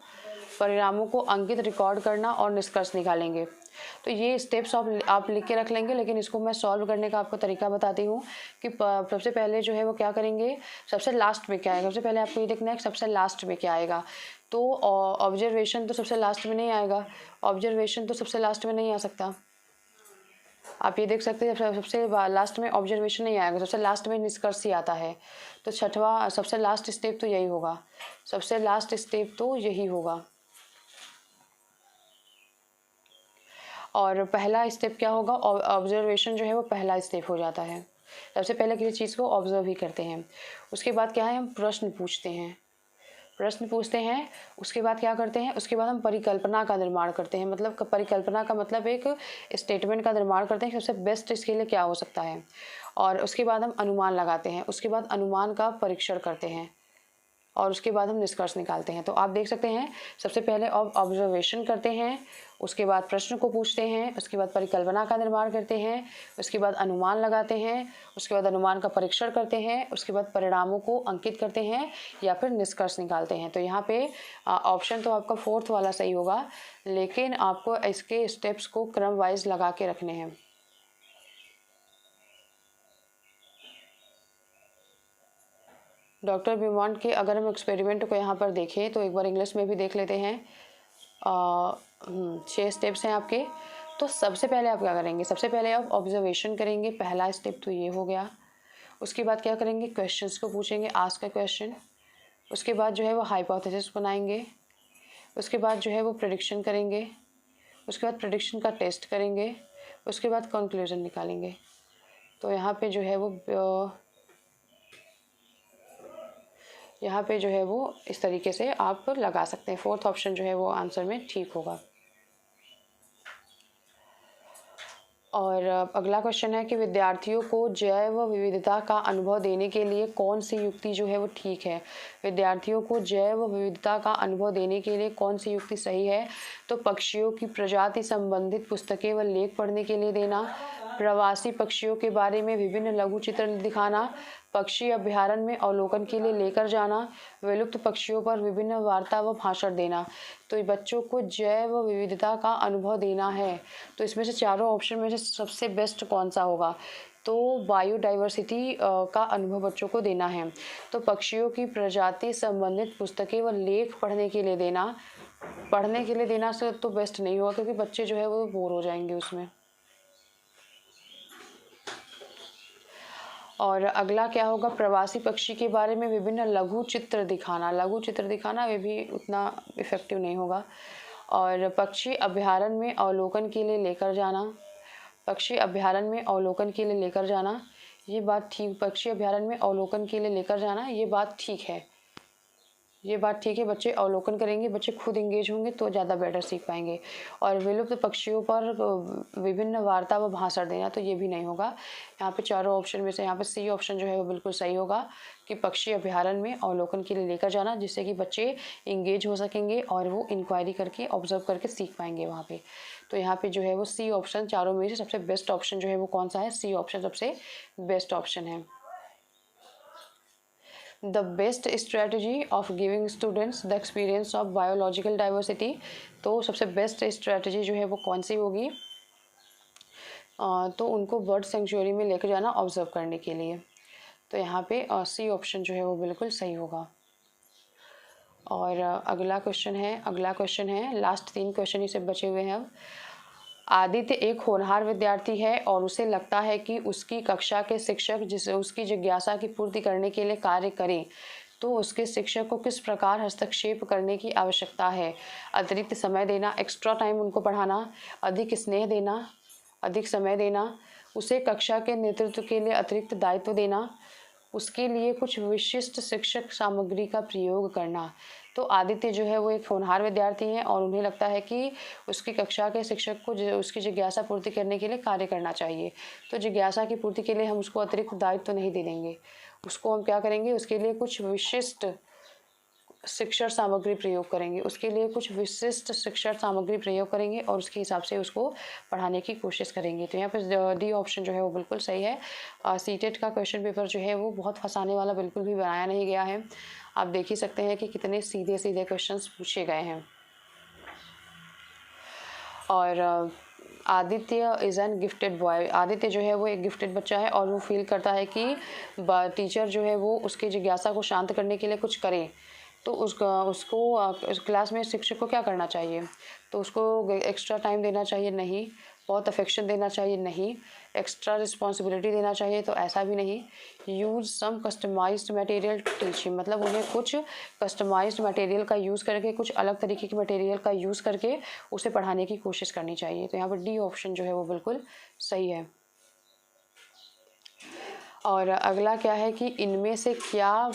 परिणामों को अंकित रिकॉर्ड करना और निष्कर्ष निकालेंगे। तो ये स्टेप्स आप लिख के रख लेंगे, लेकिन इसको मैं सॉल्व करने का आपको तरीका बताती हूँ कि सबसे पहले जो है वो क्या करेंगे, सबसे लास्ट में क्या आएगा। सबसे पहले आपको ये देखना है कि सबसे लास्ट में क्या आएगा। तो ऑब्जर्वेशन तो सबसे लास्ट में नहीं आएगा, ऑब्जर्वेशन तो सबसे लास्ट में नहीं आ सकता। आप ये देख सकते हैं सबसे लास्ट में ऑब्जर्वेशन नहीं आएगा, सबसे लास्ट में निष्कर्ष ही आता है। तो छठवां सबसे लास्ट स्टेप तो यही होगा, सबसे लास्ट स्टेप तो यही होगा। और पहला स्टेप क्या होगा, ऑब्जर्वेशन जो है वो पहला स्टेप हो जाता है। सबसे पहले किसी चीज़ को ऑब्जर्व ही करते हैं। उसके बाद क्या है, हम प्रश्न पूछते हैं, उसके बाद क्या करते हैं, उसके बाद हम परिकल्पना का निर्माण करते हैं। मतलब परिकल्पना का मतलब एक स्टेटमेंट का निर्माण करते हैं कि सबसे बेस्ट इसके लिए क्या हो सकता है। और उसके बाद हम अनुमान लगाते हैं, उसके बाद अनुमान का परीक्षण करते हैं और उसके बाद हम निष्कर्ष निकालते हैं। तो आप देख सकते हैं सबसे पहले ऑब्जर्वेशन करते हैं, उसके बाद प्रश्न को पूछते हैं, उसके बाद परिकल्पना का निर्माण करते हैं, उसके बाद अनुमान लगाते हैं, उसके बाद अनुमान का परीक्षण करते हैं, उसके बाद परिणामों को अंकित करते हैं या फिर निष्कर्ष निकालते हैं। तो यहाँ पे ऑप्शन तो आपका 4th वाला सही होगा, लेकिन आपको इसके स्टेप्स को क्रम वाइज लगा के रखने हैं। डॉक्टर ब्यूमॉन्ट के अगर हम एक्सपेरिमेंट को यहाँ पर देखें तो एक बार इंग्लिश में भी देख लेते हैं। 6 स्टेप्स हैं आपके। तो सबसे पहले आप क्या करेंगे, सबसे पहले आप ऑब्जर्वेशन करेंगे, पहला स्टेप तो ये हो गया। उसके बाद क्या करेंगे, क्वेश्चंस को पूछेंगे, आस्क अ क्वेश्चन। उसके बाद जो है वो हाइपोथेसिस बनाएंगे, उसके बाद जो है वो प्रेडिक्शन करेंगे, उसके बाद प्रेडिक्शन का टेस्ट करेंगे, उसके बाद कंक्लूजन निकालेंगे। तो यहाँ पे जो है वो इस तरीके से आप लगा सकते हैं। 4th ऑप्शन जो है वो आंसर में ठीक होगा। और अगला क्वेश्चन है कि विद्यार्थियों को जैव विविधता का अनुभव देने के लिए कौन सी युक्ति जो है वो ठीक है। विद्यार्थियों को जैव विविधता का अनुभव देने के लिए कौन सी युक्ति सही है। तो पक्षियों की प्रजाति संबंधित पुस्तकें व लेख पढ़ने के लिए देना, प्रवासी पक्षियों के बारे में विभिन्न लघु चित्र दिखाना, पक्षी अभ्यारण्य में अवलोकन के लिए लेकर जाना, विलुप्त पक्षियों पर विभिन्न वार्ता व भाषण देना। तो बच्चों को जैव विविधता का अनुभव देना है। तो इसमें से चारों ऑप्शन में से सबसे बेस्ट कौन सा होगा, तो बायोडाइवर्सिटी का अनुभव बच्चों को देना है। तो पक्षियों की प्रजाति संबंधित पुस्तकें व लेख पढ़ने के लिए देना से तो बेस्ट नहीं होगा, क्योंकि बच्चे जो है वो बोर हो जाएंगे उसमें। और अगला क्या होगा, प्रवासी पक्षी के बारे में विभिन्न लघु चित्र दिखाना वे भी उतना इफेक्टिव नहीं होगा। और पक्षी अभ्यारण्य में अवलोकन के लिए लेकर जाना, पक्षी अभ्यारण्य में अवलोकन के लिए लेकर जाना, ये बात ठीक, पक्षी अभ्यारण्य में अवलोकन के लिए लेकर जाना, ये बात ठीक है, ये बात ठीक है। बच्चे अवलोकन करेंगे, बच्चे खुद इंगेज होंगे तो ज़्यादा बेटर सीख पाएंगे। और विलुप्त पक्षियों पर विभिन्न वार्ता व भाषण देना, तो ये भी नहीं होगा। यहाँ पे चारों ऑप्शन में से यहाँ पे सी ऑप्शन जो है वो बिल्कुल सही होगा कि पक्षी अभ्यारण्य में अवलोकन के लिए लेकर जाना, जिससे कि बच्चे इंगेज हो सकेंगे और वो इंक्वायरी करके ऑब्जर्व करके सीख पाएंगे वहाँ पे। तो यहाँ पे जो है वो सी ऑप्शन चारों में से सबसे बेस्ट ऑप्शन जो है वो कौन सा है, सी ऑप्शन सबसे बेस्ट ऑप्शन है। The best strategy of giving students the experience of biological diversity, तो सबसे बेस्ट स्ट्रेटजी जो है वो कौन सी होगी, तो उनको बर्ड सेंचुरी में लेकर जाना ऑब्जर्व करने के लिए। तो यहाँ पे सी ऑप्शन जो है वो बिल्कुल सही होगा। और अगला क्वेश्चन है, लास्ट 3 क्वेश्चन ही से बचे हुए हैं अब। आदित्य एक होनहार विद्यार्थी है और उसे लगता है कि उसकी कक्षा के शिक्षक जिसे उसकी जिज्ञासा की पूर्ति करने के लिए कार्य करें, तो उसके शिक्षक को किस प्रकार हस्तक्षेप करने की आवश्यकता है। अतिरिक्त समय देना, एक्स्ट्रा टाइम उनको पढ़ाना, अधिक स्नेह देना, अधिक समय देना, उसे कक्षा के नेतृत्व के लिए अतिरिक्त दायित्व देना, उसके लिए कुछ विशिष्ट शिक्षक सामग्री का प्रयोग करना। तो आदित्य जो है वो एक होनहार विद्यार्थी हैं और उन्हें लगता है कि उसकी कक्षा के शिक्षक को उसकी जिज्ञासा पूर्ति करने के लिए कार्य करना चाहिए। तो जिज्ञासा की पूर्ति के लिए हम उसको अतिरिक्त दायित्व तो नहीं दे देंगे, उसको हम क्या करेंगे, उसके लिए कुछ विशिष्ट शिक्षण सामग्री प्रयोग करेंगे, और उसके हिसाब से उसको पढ़ाने की कोशिश करेंगे। तो यहाँ पर डी ऑप्शन जो है वो बिल्कुल सही है। सीटेट का क्वेश्चन पेपर जो है वो बहुत फंसाने वाला बिल्कुल भी बनाया नहीं गया है। आप देख ही सकते हैं कि कितने सीधे सीधे क्वेश्चंस पूछे गए हैं। और Aditya is an gifted boy, Aditya जो है वो एक गिफ्टेड बच्चा है और वो फील करता है कि टीचर जो है वो उसकी जिज्ञासा को शांत करने के लिए कुछ करे। तो उसको क्लास में शिक्षक को क्या करना चाहिए, तो उसको एक्स्ट्रा टाइम देना चाहिए, नहीं। बहुत अफेक्शन देना चाहिए, नहीं। एक्स्ट्रा रिस्पॉन्सिबिलिटी देना चाहिए, तो ऐसा भी नहीं। Use some customised material to teach him, मतलब उन्हें कुछ कस्टमाइज्ड मटेरियल का यूज़ करके, कुछ अलग तरीके के मटेरियल का यूज़ करके उसे पढ़ाने की कोशिश करनी चाहिए। तो यहाँ पर डी ऑप्शन जो है वो बिल्कुल सही है। और अगला क्या है कि इनमें से क्या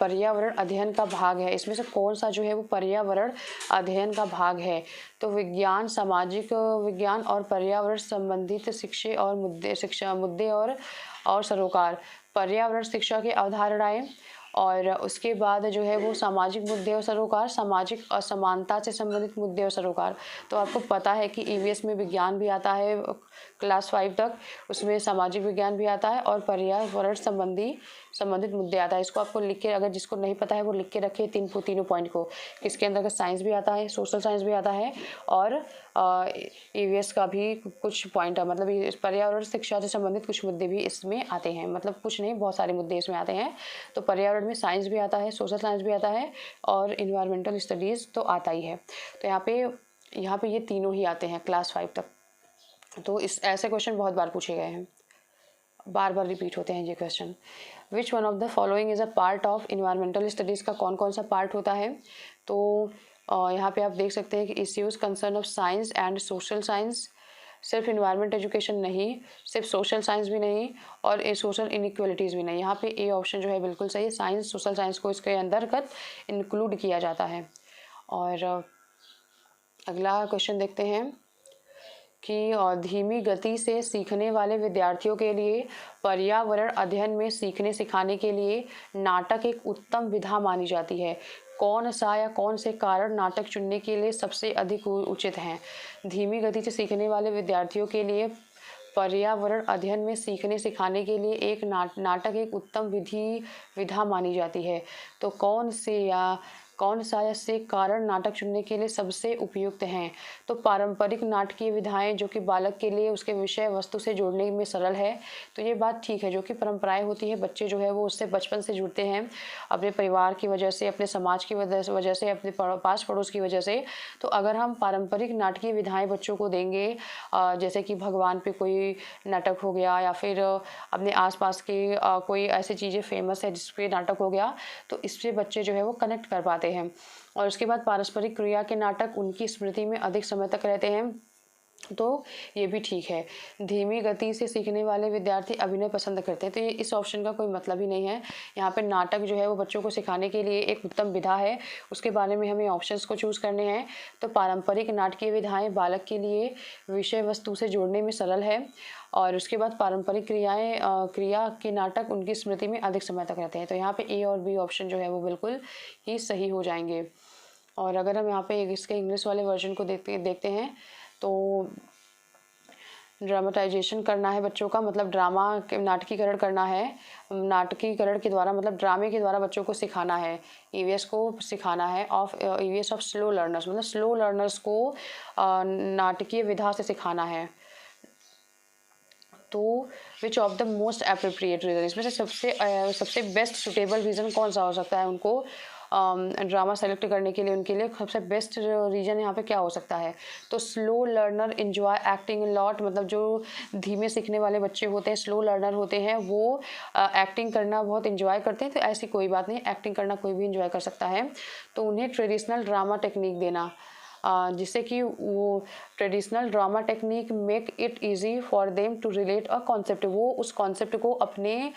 पर्यावरण अध्ययन का भाग है, इसमें से कौन सा जो है वो पर्यावरण अध्ययन का भाग है। तो विज्ञान, सामाजिक विज्ञान और पर्यावरण संबंधित शिक्षा मुद्दे और सरोकार, पर्यावरण शिक्षा की अवधारणाएं, और उसके बाद जो है वो सामाजिक मुद्दे और सरोकार, सामाजिक असमानता से संबंधित मुद्दे और सरोकार। तो आपको पता है कि ईवीएस में विज्ञान भी आता है क्लास 5 तक, उसमें सामाजिक विज्ञान भी आता है और पर्यावरण संबंधित मुद्दे आता है। इसको आपको लिख के, अगर जिसको नहीं पता है वो लिख के रखे तीनों पॉइंट को। इसके अंदर साइंस भी आता है, सोशल साइंस भी आता है और ईवीएस का भी कुछ पॉइंट है, मतलब पर्यावरण शिक्षा से संबंधित कुछ मुद्दे भी इसमें आते हैं, मतलब कुछ नहीं, बहुत सारे मुद्दे इसमें आते हैं। तो पर्यावरण में साइंस भी आता है, सोशल साइंस भी आता है और इन्वायरमेंटल स्टडीज़ तो आता ही है। तो यहाँ पे ये तीनों ही आते हैं क्लास 5 तक। तो ऐसे क्वेश्चन बहुत बार पूछे गए हैं, बार बार रिपीट होते हैं ये question. Which one of the following is a part of environmental studies का कौन कौन सा पार्ट होता है। तो यहाँ पे आप देख सकते हैं कि issues concern of science and social science, सिर्फ इन्वायरमेंट एजुकेशन नहीं, सिर्फ सोशल साइंस भी नहीं और सोशल इनइक्वलिटीज़ भी नहीं। यहाँ पे ए ऑप्शन जो है बिल्कुल सही है, साइंस सोशल साइंस को इसके अंतर्गत इंक्लूड किया जाता है। और अगला क्वेश्चन देखते हैं कि धीमी गति से सीखने वाले विद्यार्थियों के लिए पर्यावरण अध्ययन में सीखने सिखाने के लिए नाटक एक उत्तम विधा मानी जाती है। कौन सा या कौन से कारण नाटक चुनने के लिए सबसे अधिक उचित हैं। धीमी गति से सीखने वाले विद्यार्थियों के लिए पर्यावरण अध्ययन में सीखने सिखाने के लिए एक नाटक एक उत्तम विधा मानी जाती है। तो कौन से या कौन सा या से कारण नाटक चुनने के लिए सबसे उपयुक्त हैं? तो पारंपरिक नाटकीय विधाएं जो कि बालक के लिए उसके विषय वस्तु से जोड़ने में सरल है, तो ये बात ठीक है। जो कि परंपराएं होती है, बच्चे जो है वो उससे बचपन से जुड़ते हैं, अपने परिवार की वजह से, अपने समाज की वजह से, अपने पास पड़ोस की वजह से। तो अगर हम पारंपरिक नाटकीय विधाएं बच्चों को देंगे, जैसे कि भगवान पे कोई नाटक हो गया, या फिर अपने आसपास के कोई ऐसी चीज़ें फेमस है जिस पे नाटक हो गया, तो इससे बच्चे जो है वो कनेक्ट कर पाते हैं। और उसके बाद पारस्परिक क्रिया के नाटक उनकी स्मृति में अधिक समय तक रहते हैं, तो ये भी ठीक है। धीमी गति से सीखने वाले विद्यार्थी अभिनय पसंद करते हैं, तो ये इस ऑप्शन का कोई मतलब ही नहीं है। यहाँ पे नाटक जो है वो बच्चों को सिखाने के लिए एक उत्तम विधा है, उसके बारे में हमें ऑप्शंस को चूज़ करने हैं। तो पारंपरिक नाटकीय विधाएं बालक के लिए विषय वस्तु से जोड़ने में सरल है, और उसके बाद पारंपरिक क्रिया के नाटक उनकी स्मृति में अधिक समय तक रहते हैं। तो यहाँ पे ए और बी ऑप्शन जो है वो बिल्कुल ही सही हो जाएंगे। और अगर हम यहाँ पे इसके इंग्लिश वाले वर्जन को देखते हैं, तो ड्रामेटाइजेशन करना है बच्चों का, मतलब ड्रामा नाटकीकरण करना है। नाटकीकरण के द्वारा मतलब ड्रामे के द्वारा बच्चों को सिखाना है, ईवीएस को सिखाना है, ईवीएस ऑफ स्लो लर्नर्स, मतलब स्लो लर्नर्स को नाटकीय विधा से सिखाना है। तो विच of the most appropriate reason, इसमें से सबसे बेस्ट सुटेबल रीज़न कौन सा हो सकता है उनको ड्रामा सेलेक्ट करने के लिए? उनके लिए सबसे बेस्ट रीजन यहाँ पे क्या हो सकता है? तो slow learner enjoy acting lot, मतलब जो धीमे सीखने वाले बच्चे होते हैं, स्लो लर्नर होते हैं, वो एक्टिंग करना बहुत इंजॉय करते हैं। तो ऐसी कोई बात नहीं, एक्टिंग करना कोई भी इंजॉय कर सकता है। तो उन्हें ट्रेडिशनल ड्रामा टेक्निक देना, जिससे कि वो traditional drama technique make it easy for them to relate a concept, वो उस कॉन्सेप्ट को अपने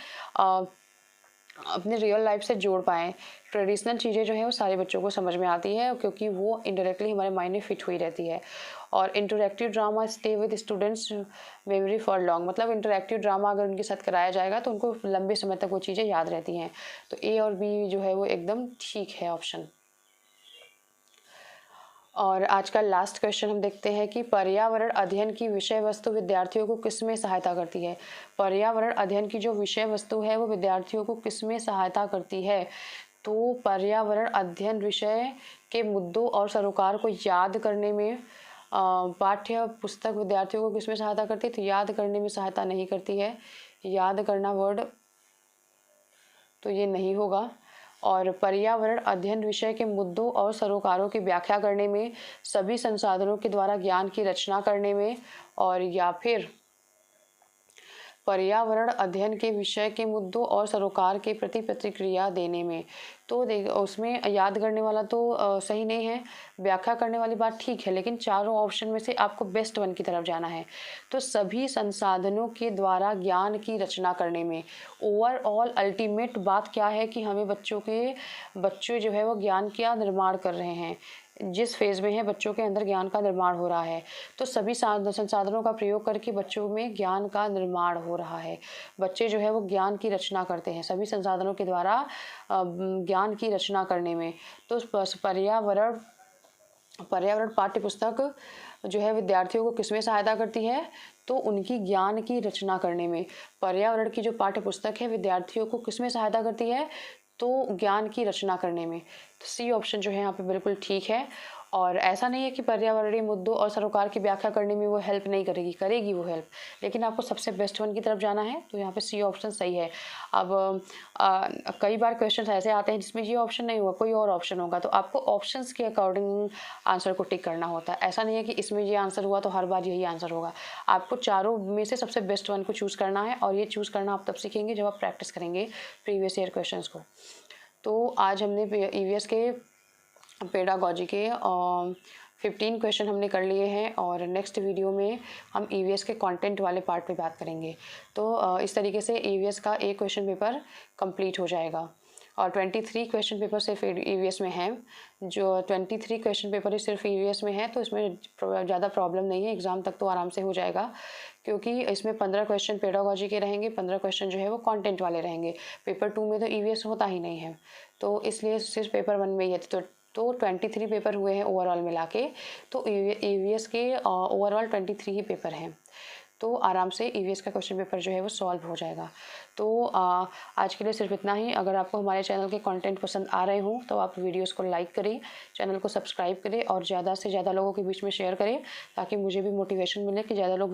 रियल लाइफ से जोड़ पाएँ। ट्रेडिशनल चीज़ें जो हैं वो सारे बच्चों को समझ में आती है, क्योंकि वो इनडायरेक्टली हमारे माइंड में फिट हुई रहती है। और interactive drama stay with students memory for long, मतलब इंटरैक्टिव ड्रामा अगर उनके साथ कराया जाएगा तो उनको लंबे समय तक वो चीज़ें याद रहती हैं। तो ए और बी जो है वो एकदम ठीक है ऑप्शन। और आज का लास्ट क्वेश्चन हम देखते हैं कि पर्यावरण अध्ययन की विषय वस्तु विद्यार्थियों को किस में सहायता करती है? पर्यावरण अध्ययन की जो विषय वस्तु है वो विद्यार्थियों को किस में सहायता करती है? तो पर्यावरण अध्ययन विषय के मुद्दों और सरोकार को याद करने में पाठ्य पुस्तक विद्यार्थियों को किस में सहायता करती है? तो याद करने में सहायता नहीं करती है। याद करना वर्ड तो ये नहीं होगा। और पर्यावरण अध्ययन विषय के मुद्दों और सरोकारों की व्याख्या करने में, सभी संसाधनों के द्वारा ज्ञान की रचना करने में, और या फिर पर्यावरण अध्ययन के विषय के मुद्दों और सरोकार के प्रति प्रतिक्रिया देने में। तो उसमें याद करने वाला तो सही नहीं है, व्याख्या करने वाली बात ठीक है, लेकिन चारों ऑप्शन में से आपको बेस्ट वन की तरफ जाना है। तो सभी संसाधनों के द्वारा ज्ञान की रचना करने में, ओवरऑल अल्टीमेट बात क्या है कि हमें बच्चे जो है वो ज्ञान का निर्माण कर रहे हैं, जिस फेज़ में है बच्चों के अंदर ज्ञान का निर्माण हो रहा है। तो सभी संसाधनों का प्रयोग करके बच्चों में ज्ञान का निर्माण हो रहा है। बच्चे जो है वो ज्ञान की रचना करते हैं सभी संसाधनों के द्वारा ज्ञान की रचना करने में। तो पर्यावरण पाठ्य पुस्तक जो है विद्यार्थियों को किसमें सहायता करती है? तो उनकी ज्ञान की रचना करने में। पर्यावरण की जो पाठ्य पुस्तक है विद्यार्थियों को किसमें सहायता करती है? तो ज्ञान की रचना करने में। तो सी ऑप्शन जो है यहाँ पे बिल्कुल ठीक है। और ऐसा नहीं है कि पर्यावरणीय मुद्दों और सरोकार की व्याख्या करने में वो हेल्प नहीं करेगी वो हेल्प, लेकिन आपको सबसे बेस्ट वन की तरफ जाना है, तो यहाँ पे सी ऑप्शन सही है। अब कई बार क्वेश्चन ऐसे आते हैं जिसमें ये ऑप्शन नहीं होगा, कोई और ऑप्शन होगा, तो आपको ऑप्शंस के अकॉर्डिंग आंसर को टिक करना होता है। ऐसा नहीं है कि इसमें ये आंसर हुआ तो हर बार यही आंसर होगा। आपको चारों में से सबसे बेस्ट वन को चूज़ करना है, और ये चूज़ करना आप तब सीखेंगे जब आप प्रैक्टिस करेंगे प्रीवियस ईयर क्वेश्चन को। तो आज हमने ईवीएस के पेडागॉजी के 15 क्वेश्चन हमने कर लिए हैं, और नेक्स्ट वीडियो में हम ईवीएस के कंटेंट वाले पार्ट पे बात करेंगे। तो इस तरीके से ईवीएस का एक क्वेश्चन पेपर कंप्लीट हो जाएगा। और 23 क्वेश्चन पेपर सिर्फ ईवीएस में हैं, जो 23 क्वेश्चन पेपर ही सिर्फ ईवीएस में है, तो इसमें ज़्यादा प्रॉब्लम नहीं है, एग्ज़ाम तक तो आराम से हो जाएगा, क्योंकि इसमें 15 क्वेश्चन पेडागॉजी के रहेंगे, 15 क्वेश्चन जो है वो कंटेंट वाले रहेंगे। पेपर 2 में तो ईवीएस होता ही नहीं है, तो इसलिए सिर्फ पेपर 1 में ही है। तो 23 पेपर हुए हैं ओवरऑल मिला के, तो ईवीएस के ओवरऑल 23 ही पेपर हैं। तो आराम से ईवीएस का क्वेश्चन पेपर जो है वो सॉल्व हो जाएगा। तो आज के लिए सिर्फ इतना ही। अगर आपको हमारे चैनल के कंटेंट पसंद आ रहे हों तो आप वीडियोस को लाइक करें, चैनल को सब्सक्राइब करें और ज़्यादा से ज़्यादा लोगों के बीच में शेयर करें, ताकि मुझे भी मोटिवेशन मिले कि ज़्यादा लोग